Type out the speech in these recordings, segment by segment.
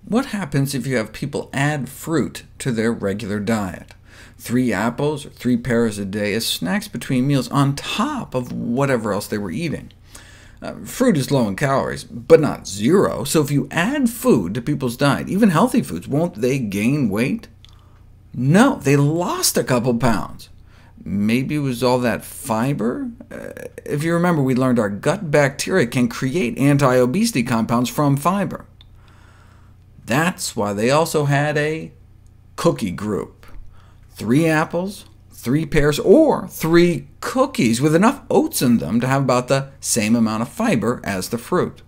What happens if you have people add fruit to their regular diet? 3 apples or 3 pears a day as snacks between meals on top of whatever else they were eating. Fruit is low in calories, but not zero, so if you add food to people's diet, even healthy foods, won't they gain weight? No, they lost a couple pounds. Maybe it was all that fiber? If you remember, we learned our gut bacteria can create anti-obesity compounds from fiber. That's why they also had a cookie group. 3 apples, 3 pears, or 3 cookies with enough oats in them to have about the same amount of fiber as the fruit.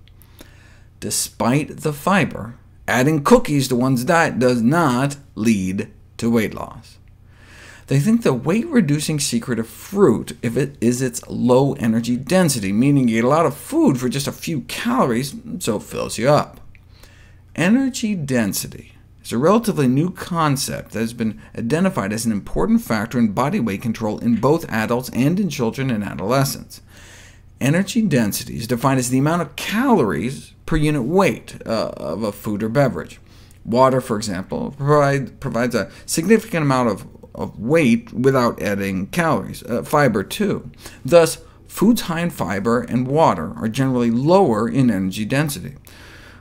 Despite the fiber, adding cookies to one's diet does not lead to weight loss. They think the weight-reducing secret of fruit is its low energy density, meaning you get a lot of food for just a few calories, so it fills you up. Energy density is a relatively new concept that has been identified as an important factor in body weight control in both adults and in children and adolescents. Energy density is defined as the amount of calories per unit weight of a food or beverage. Water, for example, provides a significant amount of weight without adding calories. Fiber, too. Thus, foods high in fiber and water are generally lower in energy density.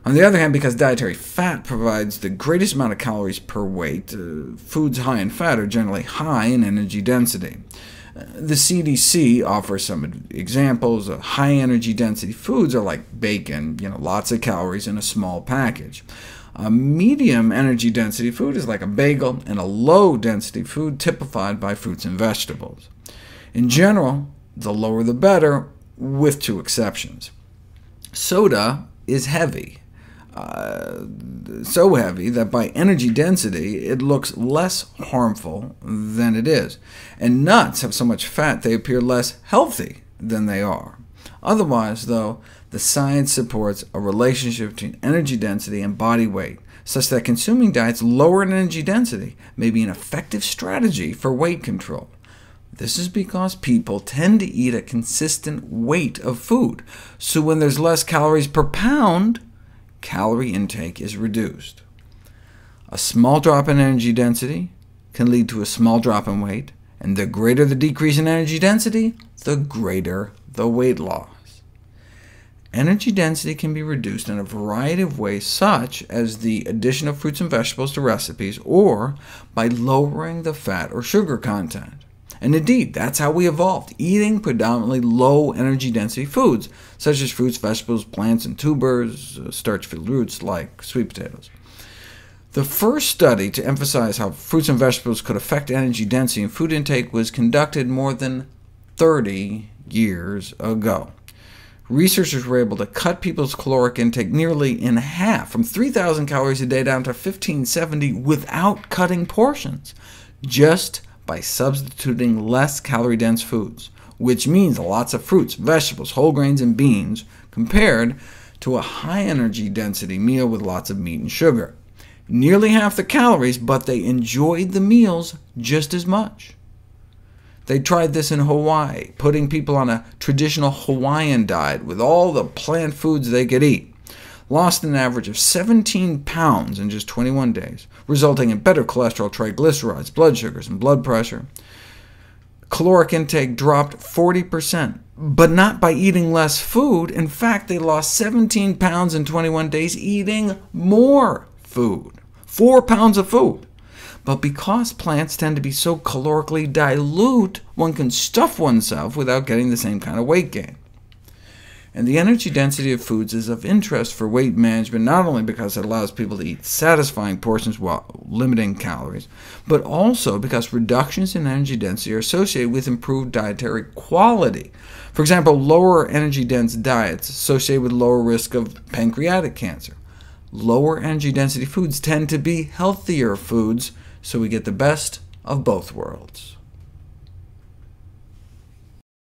On the other hand, because dietary fat provides the greatest amount of calories per weight, foods high in fat are generally high in energy density. The CDC offers some examples. High energy density foods are like bacon, lots of calories in a small package. A medium energy density food is like a bagel, and a low density food typified by fruits and vegetables. In general, the lower the better, with 2 exceptions. Soda is heavy, so heavy that by energy density it looks less harmful than it is, and nuts have so much fat they appear less healthy than they are. Otherwise, though, the science supports a relationship between energy density and body weight, such that consuming diets lower in energy density may be an effective strategy for weight control. This is because people tend to eat a consistent weight of food, so when there's less calories per pound, calorie intake is reduced. A small drop in energy density can lead to a small drop in weight, and the greater the decrease in energy density, the greater the weight loss. Energy density can be reduced in a variety of ways, such as the addition of fruits and vegetables to recipes, or by lowering the fat or sugar content. And indeed, that's how we evolved, eating predominantly low energy density foods, such as fruits, vegetables, plants, and tubers, starch-filled roots like sweet potatoes. The first study to emphasize how fruits and vegetables could affect energy density and food intake was conducted more than 30 years ago. Researchers were able to cut people's caloric intake nearly in half, from 3,000 calories a day down to 1,570, without cutting portions, just by substituting less calorie-dense foods, which means lots of fruits, vegetables, whole grains, and beans, compared to a high-energy density meal with lots of meat and sugar. Nearly half the calories, but they enjoyed the meals just as much. They tried this in Hawaii, putting people on a traditional Hawaiian diet with all the plant foods they could eat. Lost an average of 17 pounds in just 21 days, resulting in better cholesterol, triglycerides, blood sugars, and blood pressure. Caloric intake dropped 40%, but not by eating less food. In fact, they lost 17 pounds in 21 days eating more food, 4 pounds of food. But because plants tend to be so calorically dilute, one can stuff oneself without getting the same kind of weight gain. And the energy density of foods is of interest for weight management, not only because it allows people to eat satisfying portions while limiting calories, but also because reductions in energy density are associated with improved dietary quality. For example, lower energy-dense diets associated with lower risk of pancreatic cancer. Lower energy density foods tend to be healthier foods, so we get the best of both worlds.